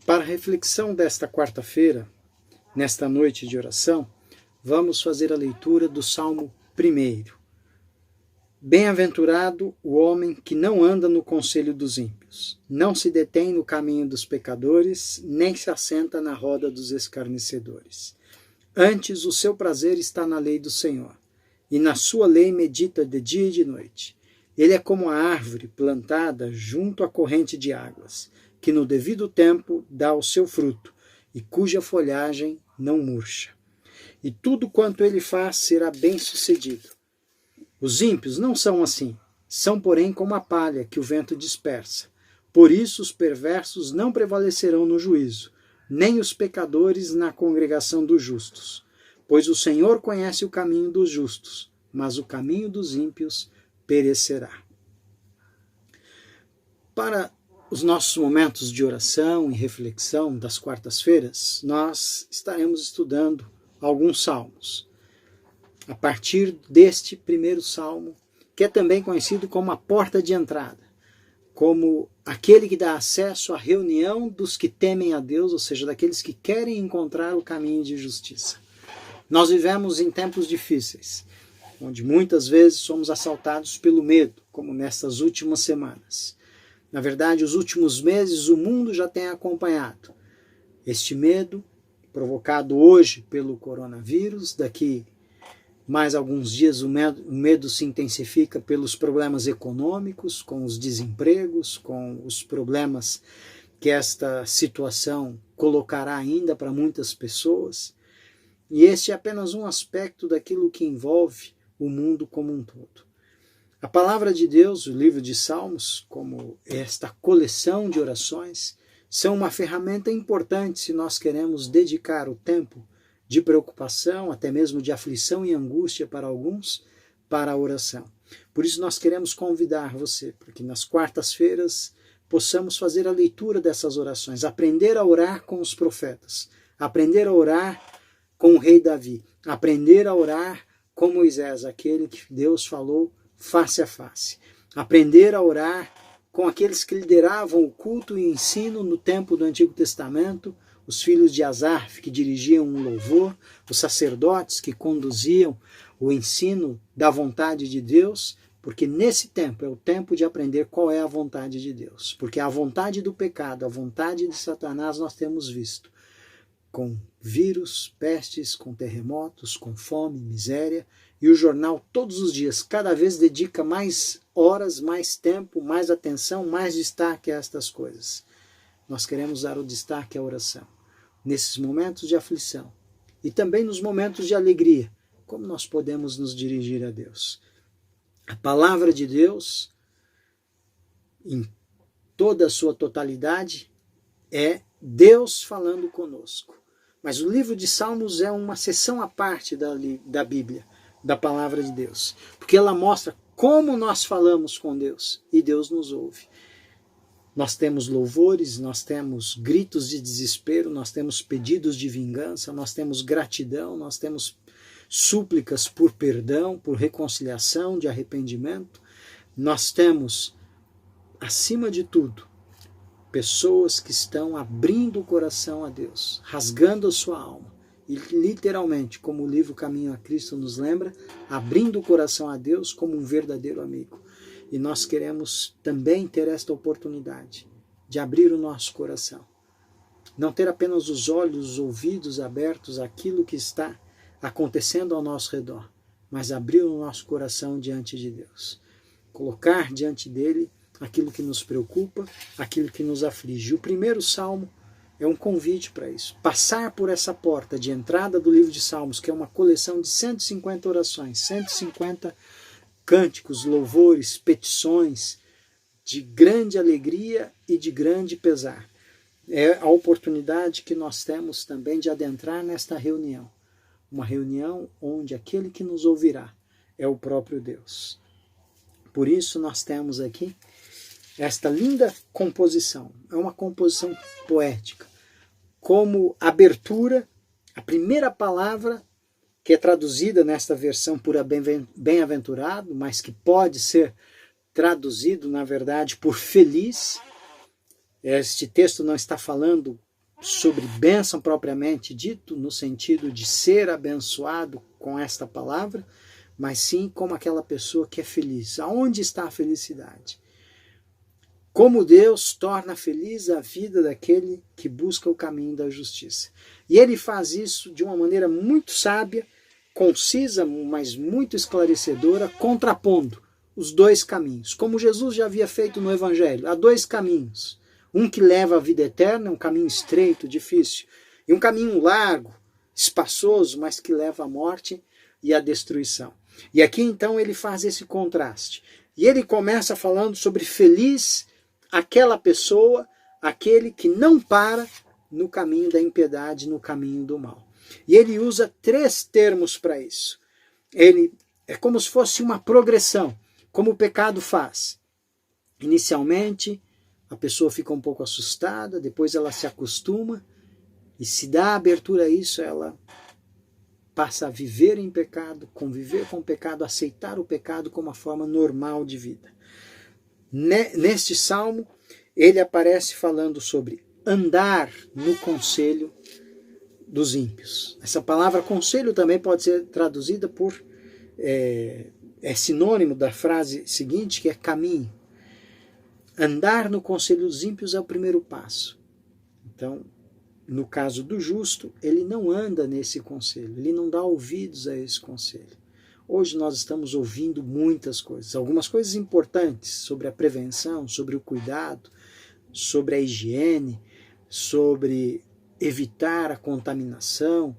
Para a reflexão desta quarta-feira, nesta noite de oração, vamos fazer a leitura do Salmo 1. Bem-aventurado o homem que não anda no conselho dos ímpios, não se detém no caminho dos pecadores, nem se assenta na roda dos escarnecedores. Antes, o seu prazer está na lei do Senhor, e na sua lei medita de dia e de noite. Ele é como a árvore plantada junto à corrente de águas, que no devido tempo dá o seu fruto, e cuja folhagem não murcha. E tudo quanto ele faz será bem-sucedido. Os ímpios não são assim, são porém como a palha que o vento dispersa. Por isso os perversos não prevalecerão no juízo, nem os pecadores na congregação dos justos. Pois o Senhor conhece o caminho dos justos, mas o caminho dos ímpios perecerá. Para os nossos momentos de oração e reflexão das quartas-feiras, nós estaremos estudando alguns salmos. A partir deste primeiro salmo, que é também conhecido como a porta de entrada, como aquele que dá acesso à reunião dos que temem a Deus, ou seja, daqueles que querem encontrar o caminho de justiça. Nós vivemos em tempos difíceis, onde muitas vezes somos assaltados pelo medo, como nestas últimas semanas. Na verdade, os últimos meses o mundo já tem acompanhado este medo, provocado hoje pelo coronavírus. Daqui mais alguns dias o medo se intensifica pelos problemas econômicos, com os desempregos, com os problemas que esta situação colocará ainda para muitas pessoas. E este é apenas um aspecto daquilo que envolve o mundo como um todo. A palavra de Deus, o livro de Salmos, como esta coleção de orações, são uma ferramenta importante se nós queremos dedicar o tempo de preocupação, até mesmo de aflição e angústia para alguns, para a oração. Por isso nós queremos convidar você, para que nas quartas-feiras possamos fazer a leitura dessas orações, aprender a orar com os profetas, aprender a orar com o rei Davi, aprender a orar com Moisés, aquele que Deus falou face a face. Aprender a orar com aqueles que lideravam o culto e ensino no tempo do Antigo Testamento, os filhos de Asaf, que dirigiam um louvor, os sacerdotes que conduziam o ensino da vontade de Deus, porque nesse tempo é o tempo de aprender qual é a vontade de Deus. Porque a vontade do pecado, a vontade de Satanás nós temos visto, com vírus, pestes, com terremotos, com fome, miséria, e o jornal todos os dias, cada vez dedica mais horas, mais tempo, mais atenção, mais destaque a estas coisas. Nós queremos dar o destaque à oração. Nesses momentos de aflição e também nos momentos de alegria, como nós podemos nos dirigir a Deus? A palavra de Deus, em toda a sua totalidade, é Deus falando conosco. Mas o livro de Salmos é uma seção à parte da Bíblia, da palavra de Deus, porque ela mostra como nós falamos com Deus e Deus nos ouve. Nós temos louvores, nós temos gritos de desespero, nós temos pedidos de vingança, nós temos gratidão, nós temos súplicas por perdão, por reconciliação, de arrependimento. Nós temos, acima de tudo, pessoas que estão abrindo o coração a Deus, rasgando a sua alma. E literalmente, como o livro Caminho a Cristo nos lembra, abrindo o coração a Deus como um verdadeiro amigo. E nós queremos também ter esta oportunidade de abrir o nosso coração. Não ter apenas os olhos, os ouvidos abertos àquilo que está acontecendo ao nosso redor, mas abrir o nosso coração diante de Deus. Colocar diante dele aquilo que nos preocupa, aquilo que nos aflige. O primeiro salmo é um convite para isso. Passar por essa porta de entrada do livro de Salmos, que é uma coleção de 150 orações, 150 cânticos, louvores, petições de grande alegria e de grande pesar. É a oportunidade que nós temos também de adentrar nesta reunião. Uma reunião onde aquele que nos ouvirá é o próprio Deus. Por isso nós temos aqui esta linda composição. É uma composição poética. Como abertura, a primeira palavra que é traduzida nesta versão por bem-aventurado, mas que pode ser traduzido, na verdade, por feliz. Este texto não está falando sobre bênção propriamente dito, no sentido de ser abençoado com esta palavra, mas sim como aquela pessoa que é feliz. Aonde está a felicidade? Como Deus torna feliz a vida daquele que busca o caminho da justiça. E ele faz isso de uma maneira muito sábia, concisa, mas muito esclarecedora, contrapondo os dois caminhos. Como Jesus já havia feito no Evangelho, há dois caminhos. Um que leva à vida eterna, um caminho estreito, difícil, e um caminho largo, espaçoso, mas que leva à morte e à destruição. E aqui então ele faz esse contraste. E ele começa falando sobre feliz aquela pessoa, aquele que não para no caminho da impiedade, no caminho do mal. E ele usa 3 termos para isso. Ele é como se fosse uma progressão, como o pecado faz. Inicialmente, a pessoa fica um pouco assustada, depois ela se acostuma, e se dá abertura a isso, ela passa a viver em pecado, conviver com o pecado, aceitar o pecado como uma forma normal de vida. Neste salmo, ele aparece falando sobre andar no conselho dos ímpios. Essa palavra conselho também pode ser traduzida por, é sinônimo da frase seguinte, que é caminho. Andar no conselho dos ímpios é o primeiro passo. Então, no caso do justo, ele não anda nesse conselho, ele não dá ouvidos a esse conselho. Hoje nós estamos ouvindo muitas coisas, algumas coisas importantes sobre a prevenção, sobre o cuidado, sobre a higiene, sobre evitar a contaminação,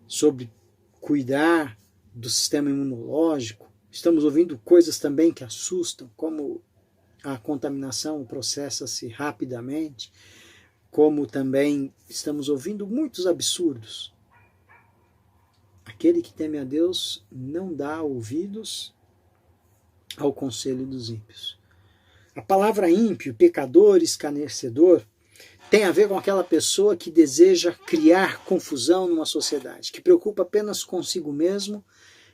sobre cuidar do sistema imunológico. Estamos ouvindo coisas também que assustam, como a contaminação processa-se rapidamente, como também estamos ouvindo muitos absurdos. Aquele que teme a Deus não dá ouvidos ao conselho dos ímpios. A palavra ímpio, pecador, escarnecedor, tem a ver com aquela pessoa que deseja criar confusão numa sociedade, que preocupa apenas consigo mesmo,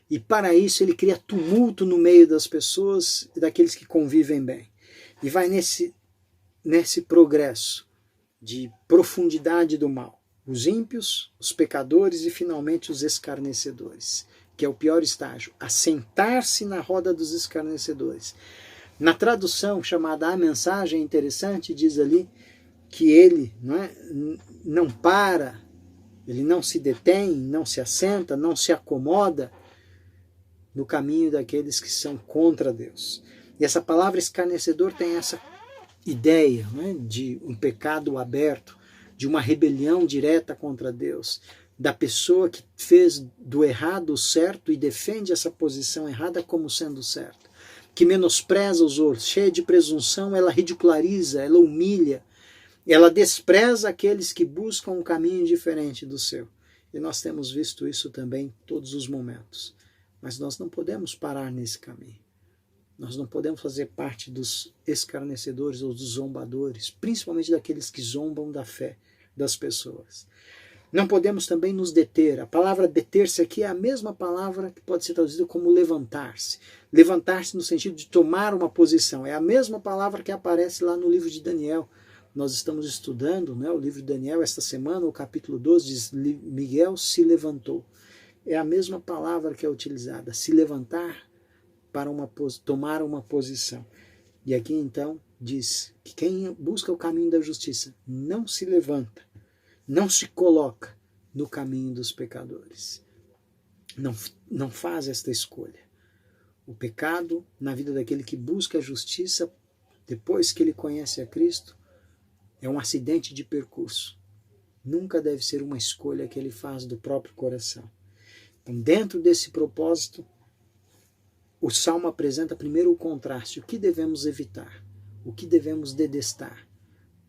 e para isso ele cria tumulto no meio das pessoas e daqueles que convivem bem. E vai nesse progresso de profundidade do mal. Os ímpios, os pecadores e finalmente os escarnecedores, que é o pior estágio, assentar-se na roda dos escarnecedores. Na tradução chamada A Mensagem, interessante, diz ali que ele não para, ele não se detém, não se assenta, não se acomoda no caminho daqueles que são contra Deus. E essa palavra escarnecedor tem essa ideia de um pecado aberto, de uma rebelião direta contra Deus, da pessoa que fez do errado o certo e defende essa posição errada como sendo certo, que menospreza os outros, cheia de presunção, ela ridiculariza, ela humilha, ela despreza aqueles que buscam um caminho diferente do seu. E nós temos visto isso também em todos os momentos. Mas nós não podemos parar nesse caminho. Nós não podemos fazer parte dos escarnecedores ou dos zombadores, principalmente daqueles que zombam da fé das pessoas. Não podemos também nos deter. A palavra deter-se aqui é a mesma palavra que pode ser traduzida como levantar-se. Levantar-se no sentido de tomar uma posição. É a mesma palavra que aparece lá no livro de Daniel. Nós estamos estudando o livro de Daniel esta semana, o capítulo 12 diz: Miguel se levantou. É a mesma palavra que é utilizada, se levantar para tomar uma posição. E aqui então diz que quem busca o caminho da justiça não se levanta, não se coloca no caminho dos pecadores. Não faz esta escolha. O pecado na vida daquele que busca a justiça, depois que ele conhece a Cristo, é um acidente de percurso. Nunca deve ser uma escolha que ele faz do próprio coração. Então, dentro desse propósito, o Salmo apresenta primeiro o contraste, o que devemos evitar, o que devemos dedestar,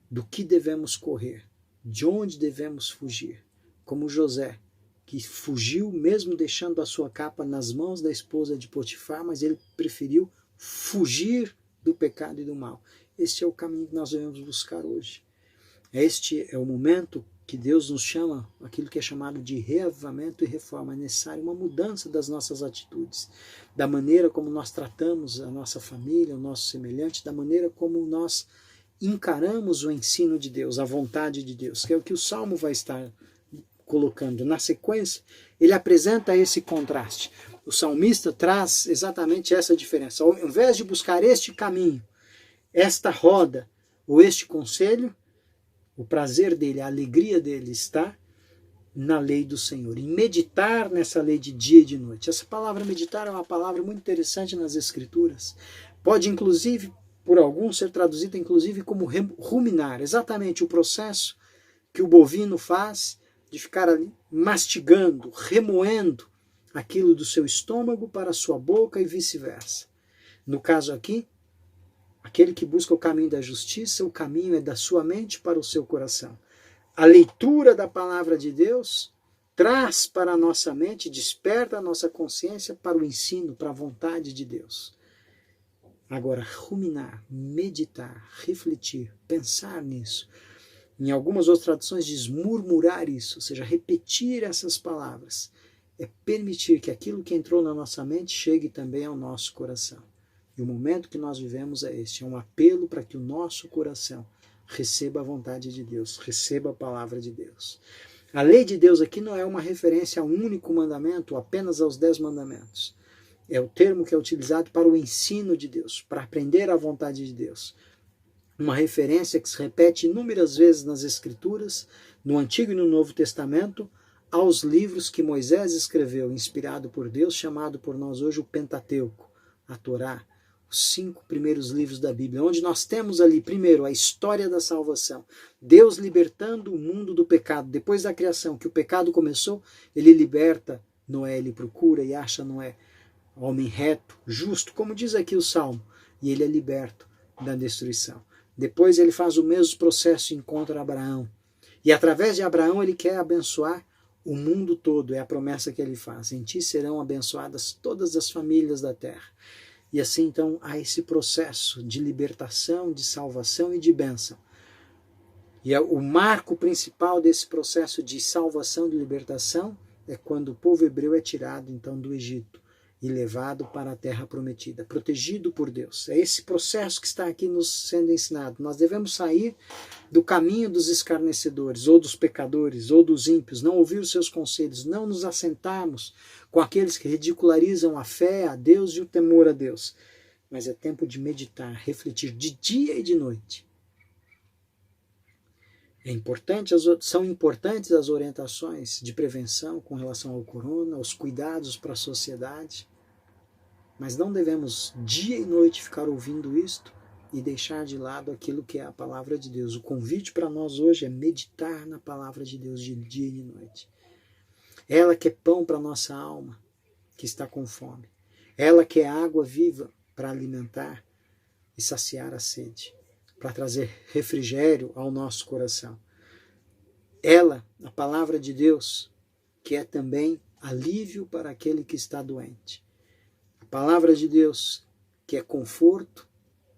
do que devemos correr, de onde devemos fugir. Como José, que fugiu mesmo deixando a sua capa nas mãos da esposa de Potifar, mas ele preferiu fugir do pecado e do mal. Este é o caminho que nós devemos buscar hoje. Este é o momento que Deus nos chama, aquilo que é chamado de reavivamento e reforma. É necessário uma mudança das nossas atitudes, da maneira como nós tratamos a nossa família, o nosso semelhante, da maneira como nós encaramos o ensino de Deus, a vontade de Deus, que é o que o Salmo vai estar colocando. Na sequência, ele apresenta esse contraste. O salmista traz exatamente essa diferença. Ao invés de buscar este caminho, esta roda ou este conselho, o prazer dele, a alegria dele está na lei do Senhor, em meditar nessa lei de dia e de noite. Essa palavra meditar é uma palavra muito interessante nas Escrituras. Pode, inclusive, por alguns, ser traduzida, inclusive, como ruminar. Exatamente o processo que o bovino faz de ficar ali mastigando, remoendo aquilo do seu estômago para a sua boca e vice-versa. No caso aqui, aquele que busca o caminho da justiça, o caminho é da sua mente para o seu coração. A leitura da palavra de Deus traz para a nossa mente, desperta a nossa consciência para o ensino, para a vontade de Deus. Agora, ruminar, meditar, refletir, pensar nisso. Em algumas outras traduções diz murmurar isso, ou seja, repetir essas palavras. É permitir que aquilo que entrou na nossa mente chegue também ao nosso coração. E o momento que nós vivemos é este, é um apelo para que o nosso coração receba a vontade de Deus, receba a palavra de Deus. A lei de Deus aqui não é uma referência a um único mandamento, apenas aos 10 mandamentos. É o termo que é utilizado para o ensino de Deus, para aprender a vontade de Deus. Uma referência que se repete inúmeras vezes nas Escrituras, no Antigo e no Novo Testamento, aos livros que Moisés escreveu, inspirado por Deus, chamado por nós hoje o Pentateuco, a Torá, os 5 primeiros livros da Bíblia, onde nós temos ali, primeiro, a história da salvação, Deus libertando o mundo do pecado. Depois da criação, que o pecado começou, ele liberta Noé, ele procura e acha Noé, homem reto, justo, como diz aqui o Salmo, e ele é liberto da destruição. Depois ele faz o mesmo processo e encontra Abraão. E através de Abraão ele quer abençoar o mundo todo, é a promessa que ele faz. Em ti serão abençoadas todas as famílias da terra. E assim então há esse processo de libertação, de salvação e de bênção. E o marco principal desse processo de salvação, de libertação, é quando o povo hebreu é tirado então do Egito e levado para a terra prometida, protegido por Deus. É esse processo que está aqui nos sendo ensinado. Nós devemos sair do caminho dos escarnecedores, ou dos pecadores, ou dos ímpios, não ouvir os seus conselhos, não nos assentarmos com aqueles que ridicularizam a fé, a Deus e o temor a Deus. Mas é tempo de meditar, refletir de dia e de noite. São importantes as orientações de prevenção com relação ao corona, os cuidados para a sociedade, mas não devemos dia e noite ficar ouvindo isto e deixar de lado aquilo que é a palavra de Deus. O convite para nós hoje é meditar na palavra de Deus de dia e de noite. Ela que é pão para a nossa alma, que está com fome. Ela que é água viva para alimentar e saciar a sede, para trazer refrigério ao nosso coração. Ela, a palavra de Deus, que é também alívio para aquele que está doente. A palavra de Deus, que é conforto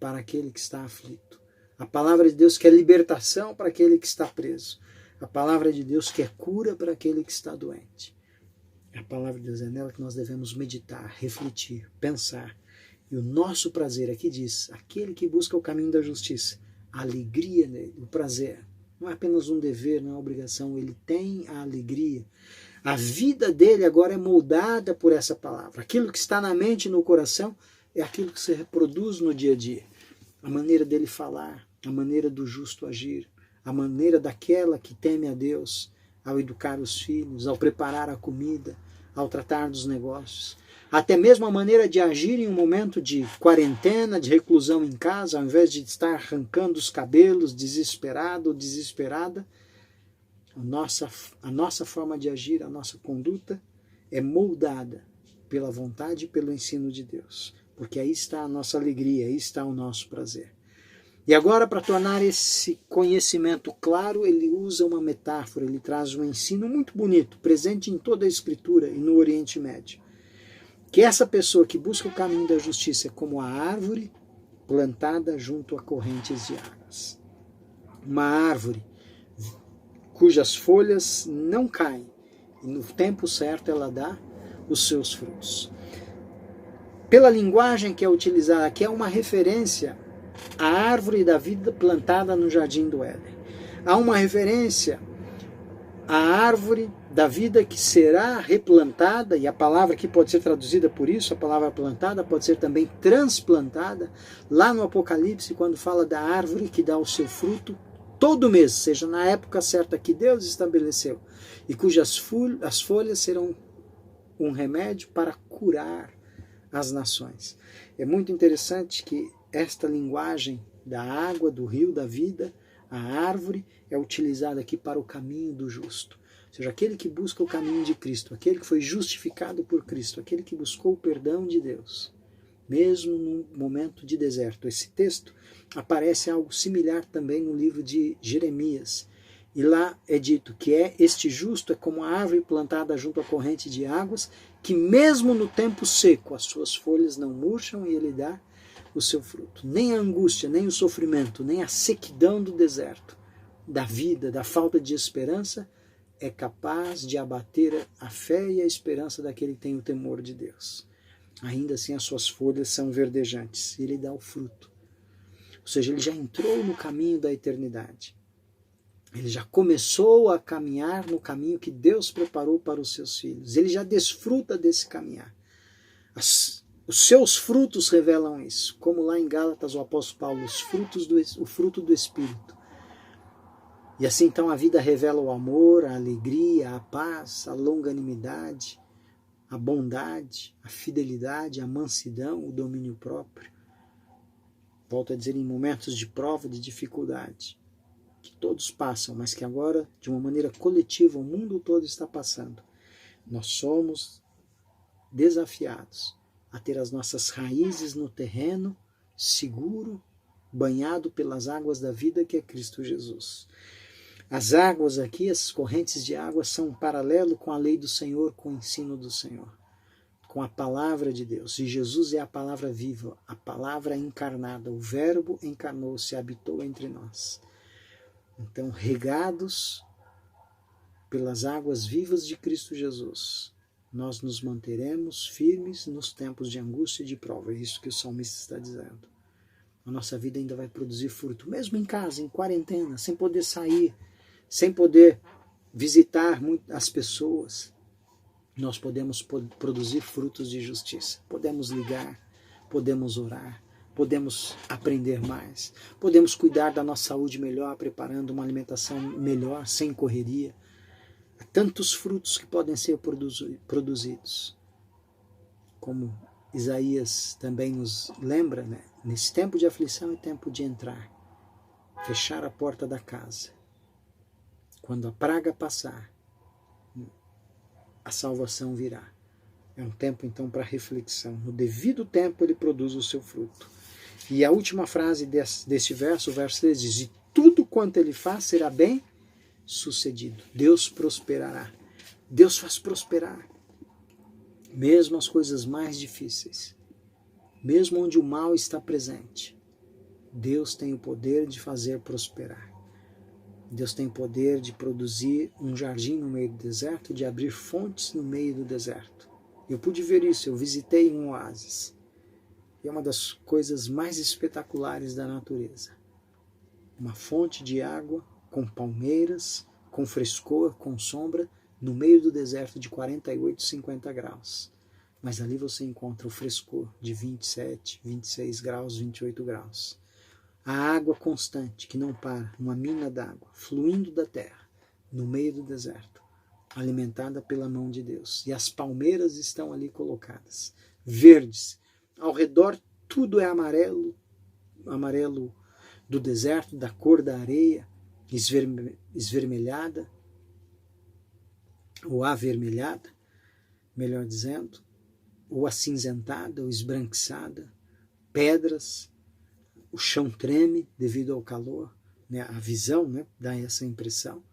para aquele que está aflito. A palavra de Deus, que é libertação para aquele que está preso. A palavra de Deus, que é cura para aquele que está doente. A palavra de Deus é nela que nós devemos meditar, refletir, pensar. E o nosso prazer, aqui diz, aquele que busca o caminho da justiça, a alegria nele, o prazer. Não é apenas um dever, não é uma obrigação, ele tem a alegria. A vida dele agora é moldada por essa palavra. Aquilo que está na mente e no coração é aquilo que se reproduz no dia a dia. A maneira dele falar, a maneira do justo agir, a maneira daquela que teme a Deus ao educar os filhos, ao preparar a comida, ao tratar dos negócios. Até mesmo a maneira de agir em um momento de quarentena, de reclusão em casa, ao invés de estar arrancando os cabelos, desesperado ou desesperada, a nossa forma de agir, a nossa conduta é moldada pela vontade e pelo ensino de Deus. Porque aí está a nossa alegria, aí está o nosso prazer. E agora, para tornar esse conhecimento claro, ele usa uma metáfora, ele traz um ensino muito bonito, presente em toda a Escritura e no Oriente Médio. Que essa pessoa que busca o caminho da justiça é como a árvore plantada junto a correntes de águas. Uma árvore cujas folhas não caem, e no tempo certo ela dá os seus frutos. Pela linguagem que é utilizada aqui, é uma referência a árvore da vida plantada no jardim do Éden. Há uma referência à árvore da vida que será replantada, e a palavra que pode ser traduzida por isso, a palavra plantada, pode ser também transplantada, lá no Apocalipse, quando fala da árvore que dá o seu fruto todo mês, seja na época certa que Deus estabeleceu, e cujas as folhas serão um remédio para curar as nações. É muito interessante que esta linguagem da água, do rio da vida, a árvore, é utilizada aqui para o caminho do justo. Ou seja, aquele que busca o caminho de Cristo, aquele que foi justificado por Cristo, aquele que buscou o perdão de Deus, mesmo num momento de deserto. Esse texto aparece algo similar também no livro de Jeremias. E lá é dito que este justo é como a árvore plantada junto à corrente de águas, que mesmo no tempo seco as suas folhas não murcham e ele dá o seu fruto. Nem a angústia, nem o sofrimento, nem a sequidão do deserto, da vida, da falta de esperança, é capaz de abater a fé e a esperança daquele que tem o temor de Deus. Ainda assim as suas folhas são verdejantes e ele dá o fruto. Ou seja, ele já entrou no caminho da eternidade. Ele já começou a caminhar no caminho que Deus preparou para os seus filhos. Ele já desfruta desse caminhar. Os seus frutos revelam isso. Como lá em Gálatas o apóstolo Paulo, o fruto do Espírito. E assim então a vida revela o amor, a alegria, a paz, a longanimidade, a bondade, a fidelidade, a mansidão, o domínio próprio. Volto a dizer, em momentos de prova, de dificuldade, que todos passam, mas que agora, de uma maneira coletiva, o mundo todo está passando. Nós somos desafiados a ter as nossas raízes no terreno, seguro, banhado pelas águas da vida que é Cristo Jesus. As águas aqui, as correntes de água, são um paralelo com a lei do Senhor, com o ensino do Senhor, com a palavra de Deus. E Jesus é a palavra viva, a palavra encarnada. O Verbo encarnou-se, habitou entre nós. Então, regados pelas águas vivas de Cristo Jesus, nós nos manteremos firmes nos tempos de angústia e de prova. É isso que o salmista está dizendo. A nossa vida ainda vai produzir fruto, mesmo em casa, em quarentena, sem poder sair, sem poder visitar as pessoas. Nós podemos produzir frutos de justiça. Podemos ligar, podemos orar, podemos aprender mais, podemos cuidar da nossa saúde melhor, preparando uma alimentação melhor, sem correria. Há tantos frutos que podem ser produzidos. Como Isaías também nos lembra, né? Nesse tempo de aflição é tempo de entrar, fechar a porta da casa. Quando a praga passar, a salvação virá. É um tempo então para reflexão. No devido tempo ele produz o seu fruto. E a última frase deste verso, o verso 3 diz: e tudo quanto ele faz será bem sucedido. Deus prosperará. Deus faz prosperar. Mesmo as coisas mais difíceis, mesmo onde o mal está presente, Deus tem o poder de fazer prosperar. Deus tem o poder de produzir um jardim no meio do deserto, de abrir fontes no meio do deserto. Eu pude ver isso, eu visitei um oásis. E é uma das coisas mais espetaculares da natureza. Uma fonte de água com palmeiras, com frescor, com sombra, no meio do deserto de 48, 50 graus. Mas ali você encontra o frescor de 27, 26 graus, 28 graus. A água constante, que não para, uma mina d'água, fluindo da terra, no meio do deserto, alimentada pela mão de Deus. E as palmeiras estão ali colocadas, verdes. Ao redor tudo é amarelo, amarelo do deserto, da cor da areia, esvermelhada, ou avermelhada, melhor dizendo, ou acinzentada, ou esbranquiçada, pedras, o chão treme devido ao calor, né? A visão, né, dá essa impressão.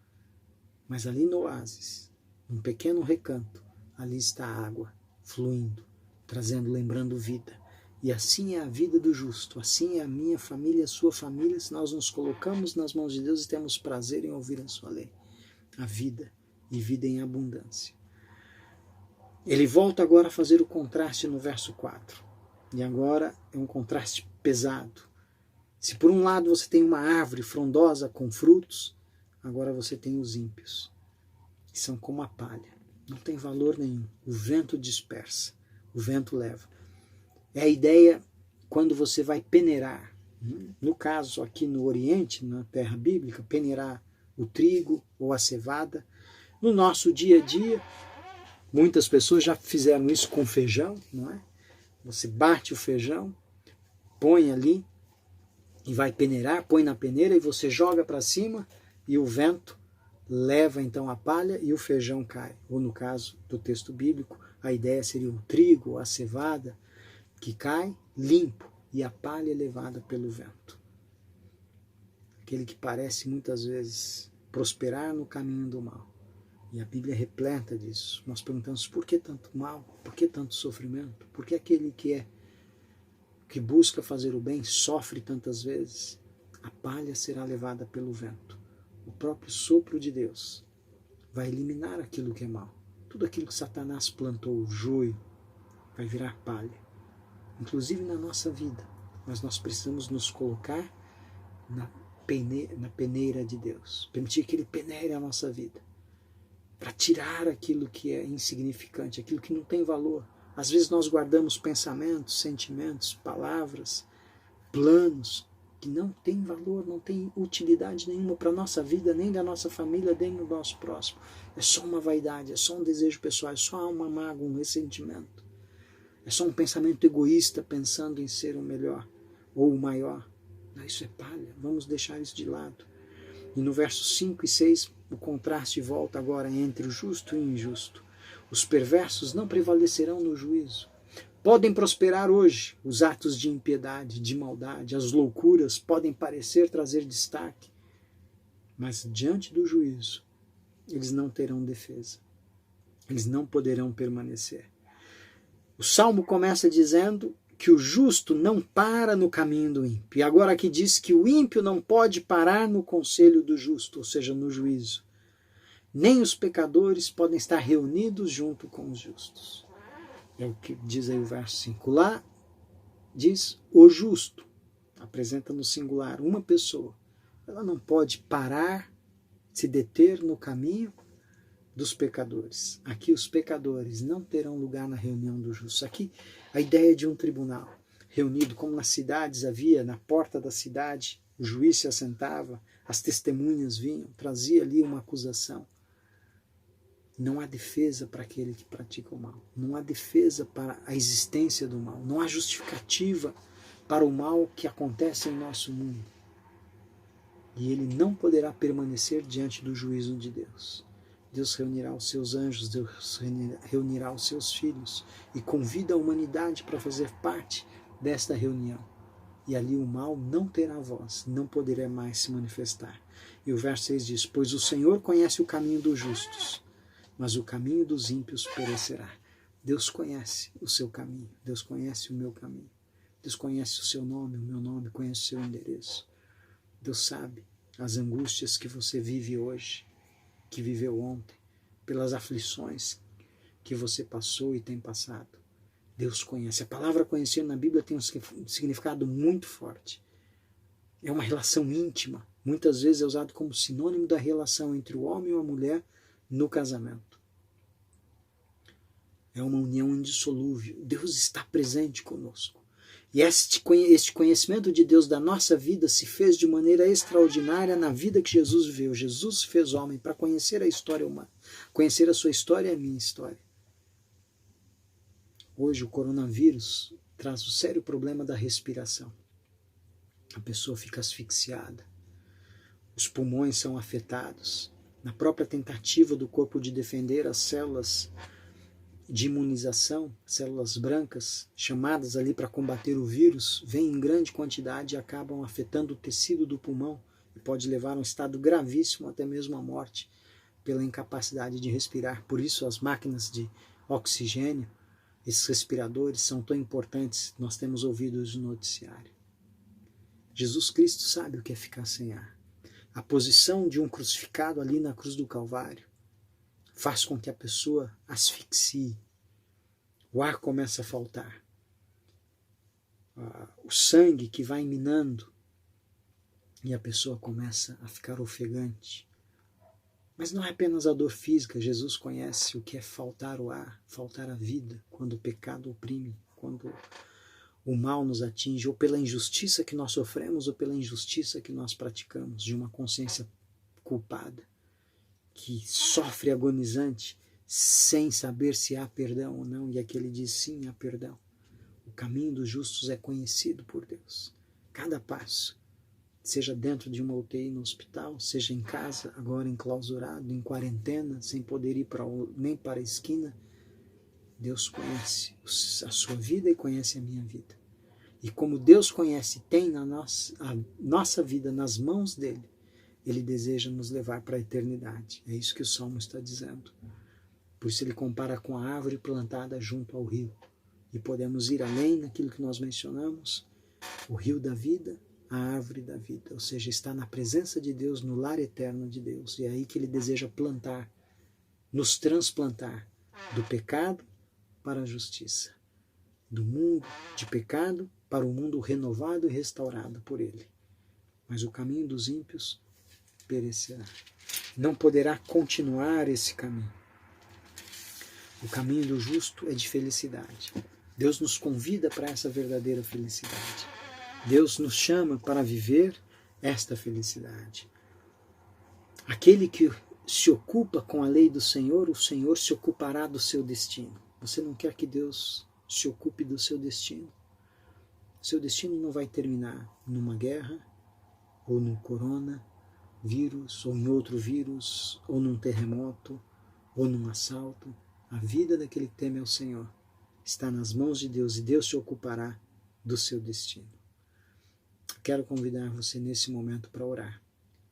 Mas ali no oásis, num pequeno recanto, ali está a água fluindo, lembrando vida. E assim é a vida do justo, assim é a minha família, a sua família, se nós nos colocamos nas mãos de Deus e temos prazer em ouvir a sua lei. A vida, e vida em abundância. Ele volta agora a fazer o contraste no verso 4. E agora é um contraste pesado. Se por um lado você tem uma árvore frondosa com frutos, agora você tem os ímpios, que são como a palha. Não tem valor nenhum. O vento dispersa, o vento leva. É a ideia quando você vai peneirar. No caso, aqui no Oriente, na terra bíblica, peneirar o trigo ou a cevada. No nosso dia a dia, muitas pessoas já fizeram isso com feijão, não é? Você bate o feijão, põe ali e vai peneirar, põe na peneira e você joga para cima e o vento leva então a palha e o feijão cai. Ou no caso do texto bíblico, a ideia seria o trigo, a cevada, que cai limpo e a palha é levada pelo vento. Aquele que parece muitas vezes prosperar no caminho do mal. E a Bíblia é repleta disso. Nós perguntamos por que tanto mal? Por que tanto sofrimento? Por que aquele que busca fazer o bem sofre tantas vezes? A palha será levada pelo vento. O próprio sopro de Deus vai eliminar aquilo que é mal. Tudo aquilo que Satanás plantou, o joio, vai virar palha. Inclusive na nossa vida. Mas nós precisamos nos colocar na peneira de Deus. Permitir que Ele peneire a nossa vida. Para tirar aquilo que é insignificante, aquilo que não tem valor. Às vezes nós guardamos pensamentos, sentimentos, palavras, planos que não têm valor, não têm utilidade nenhuma para a nossa vida, nem da nossa família, nem do nosso próximo. É só uma vaidade, é só um desejo pessoal, é só uma mágoa, um ressentimento. É só um pensamento egoísta pensando em ser o melhor ou o maior. Não, isso é palha, vamos deixar isso de lado. E no versos 5 e 6, o contraste volta agora entre o justo e o injusto. Os perversos não prevalecerão no juízo. Podem prosperar hoje os atos de impiedade, de maldade, as loucuras podem parecer trazer destaque, mas diante do juízo, eles não terão defesa. Eles não poderão permanecer. O Salmo começa dizendo que o justo não para no caminho do ímpio. E agora aqui diz que o ímpio não pode parar no conselho do justo, ou seja, no juízo. Nem os pecadores podem estar reunidos junto com os justos. É o que diz aí o verso 5. Lá diz o justo, apresenta no singular uma pessoa. Ela não pode parar, se deter no caminho dos pecadores. Aqui os pecadores não terão lugar na reunião dos justos. Aqui a ideia de um tribunal reunido, como nas cidades havia, na porta da cidade, o juiz se assentava, as testemunhas vinham, trazia ali uma acusação. Não há defesa para aquele que pratica o mal. Não há defesa para a existência do mal. Não há justificativa para o mal que acontece em nosso mundo. E ele não poderá permanecer diante do juízo de Deus. Deus reunirá os seus anjos, Deus reunirá os seus filhos e convida a humanidade para fazer parte desta reunião. E ali o mal não terá voz, não poderá mais se manifestar. E o verso 6 diz: pois o Senhor conhece o caminho dos justos, mas o caminho dos ímpios perecerá. Deus conhece o seu caminho, Deus conhece o meu caminho. Deus conhece o seu nome, o meu nome, conhece o seu endereço. Deus sabe as angústias que você vive hoje, que viveu ontem, pelas aflições que você passou e tem passado. Deus conhece. A palavra conhecer na Bíblia tem um significado muito forte. É uma relação íntima. Muitas vezes é usado como sinônimo da relação entre o homem e a mulher no casamento. É uma união indissolúvel. Deus está presente conosco. E este conhecimento de Deus da nossa vida se fez de maneira extraordinária na vida que Jesus viveu. Jesus se fez homem para conhecer a história humana, conhecer a sua história e a minha história. Hoje o coronavírus traz o sério problema da respiração. A pessoa fica asfixiada, os pulmões são afetados. Na própria tentativa do corpo de defender as células de imunização, células brancas, chamadas ali para combater o vírus, vêm em grande quantidade e acabam afetando o tecido do pulmão e pode levar a um estado gravíssimo, até mesmo a morte, pela incapacidade de respirar. Por isso as máquinas de oxigênio, esses respiradores são tão importantes, nós temos ouvido isso no noticiário. Jesus Cristo sabe o que é ficar sem ar. A posição de um crucificado ali na cruz do Calvário faz com que a pessoa asfixie. O ar começa a faltar. O sangue que vai minando e a pessoa começa a ficar ofegante. Mas não é apenas a dor física. Jesus conhece o que é faltar o ar, faltar a vida, quando o pecado oprime, quando o mal nos atinge, ou pela injustiça que nós sofremos, ou pela injustiça que nós praticamos, de uma consciência culpada, que sofre agonizante, sem saber se há perdão ou não. E aqui ele diz: sim, há perdão. O caminho dos justos é conhecido por Deus. Cada passo, seja dentro de uma UTI no hospital, seja em casa, agora enclausurado, em quarentena, sem poder ir nem para a esquina, Deus conhece a sua vida e conhece a minha vida. E como Deus conhece e tem a nossa vida nas mãos dele, ele deseja nos levar para a eternidade. É isso que o Salmo está dizendo. Por isso ele compara com a árvore plantada junto ao rio. E podemos ir além naquilo que nós mencionamos, o rio da vida, a árvore da vida, ou seja, está na presença de Deus, no lar eterno de Deus. E é aí que ele deseja plantar, nos transplantar do pecado para a justiça, do mundo de pecado para o mundo renovado e restaurado por ele. Mas o caminho dos ímpios perecerá. Não poderá continuar esse caminho. O caminho do justo é de felicidade. Deus nos convida para essa verdadeira felicidade. Deus nos chama para viver esta felicidade. Aquele que se ocupa com a lei do Senhor, o Senhor se ocupará do seu destino. Você não quer que Deus se ocupe do seu destino? Seu destino não vai terminar numa guerra, ou num coronavírus, ou em outro vírus, ou num terremoto, ou num assalto. A vida daquele que teme ao Senhor está nas mãos de Deus, e Deus se ocupará do seu destino. Quero convidar você nesse momento para orar.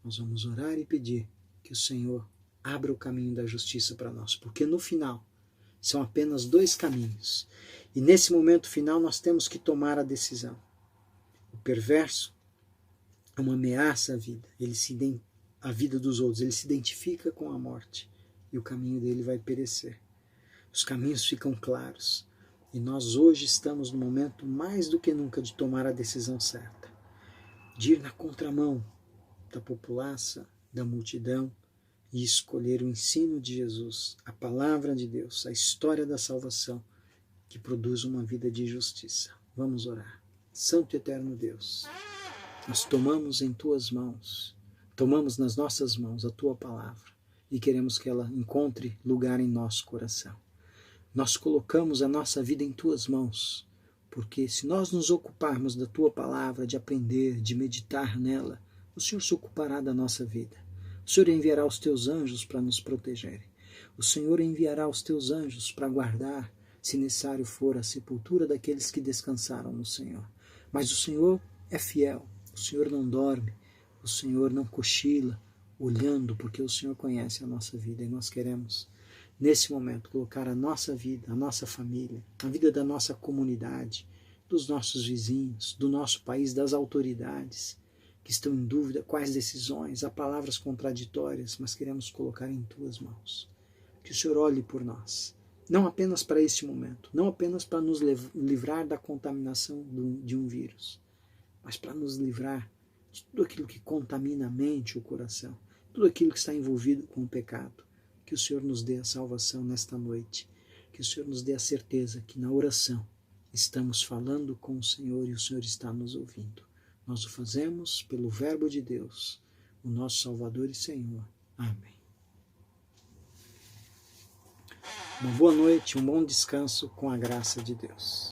Nós vamos orar e pedir que o Senhor abra o caminho da justiça para nós, porque no final são apenas 2 caminhos. E nesse momento final nós temos que tomar a decisão. O perverso é uma ameaça à vida, à vida dos outros, ele se identifica com a morte e o caminho dele vai perecer. Os caminhos ficam claros e nós hoje estamos no momento mais do que nunca de tomar a decisão certa, de ir na contramão da populaça, da multidão e escolher o ensino de Jesus, a palavra de Deus, a história da salvação que produz uma vida de justiça. Vamos orar. Santo e eterno Deus, nós tomamos em tuas mãos, tomamos nas nossas mãos a tua palavra e queremos que ela encontre lugar em nosso coração. Nós colocamos a nossa vida em tuas mãos, porque se nós nos ocuparmos da tua palavra, de aprender, de meditar nela, o Senhor se ocupará da nossa vida. O Senhor enviará os teus anjos para nos protegerem. O Senhor enviará os teus anjos para guardar, se necessário for, a sepultura daqueles que descansaram no Senhor. Mas o Senhor é fiel, o Senhor não dorme, o Senhor não cochila, olhando, porque o Senhor conhece a nossa vida e nós queremos, nesse momento, colocar a nossa vida, a nossa família, a vida da nossa comunidade, dos nossos vizinhos, do nosso país, das autoridades que estão em dúvida quais decisões, há palavras contraditórias, mas queremos colocar em tuas mãos. Que o Senhor olhe por nós, não apenas para este momento, não apenas para nos livrar da contaminação de um vírus, mas para nos livrar de tudo aquilo que contamina a mente, o coração, tudo aquilo que está envolvido com o pecado. Que o Senhor nos dê a salvação nesta noite, que o Senhor nos dê a certeza que na oração estamos falando com o Senhor e o Senhor está nos ouvindo. Nós o fazemos pelo verbo de Deus, o nosso Salvador e Senhor. Amém. Uma boa noite, um bom descanso com a graça de Deus.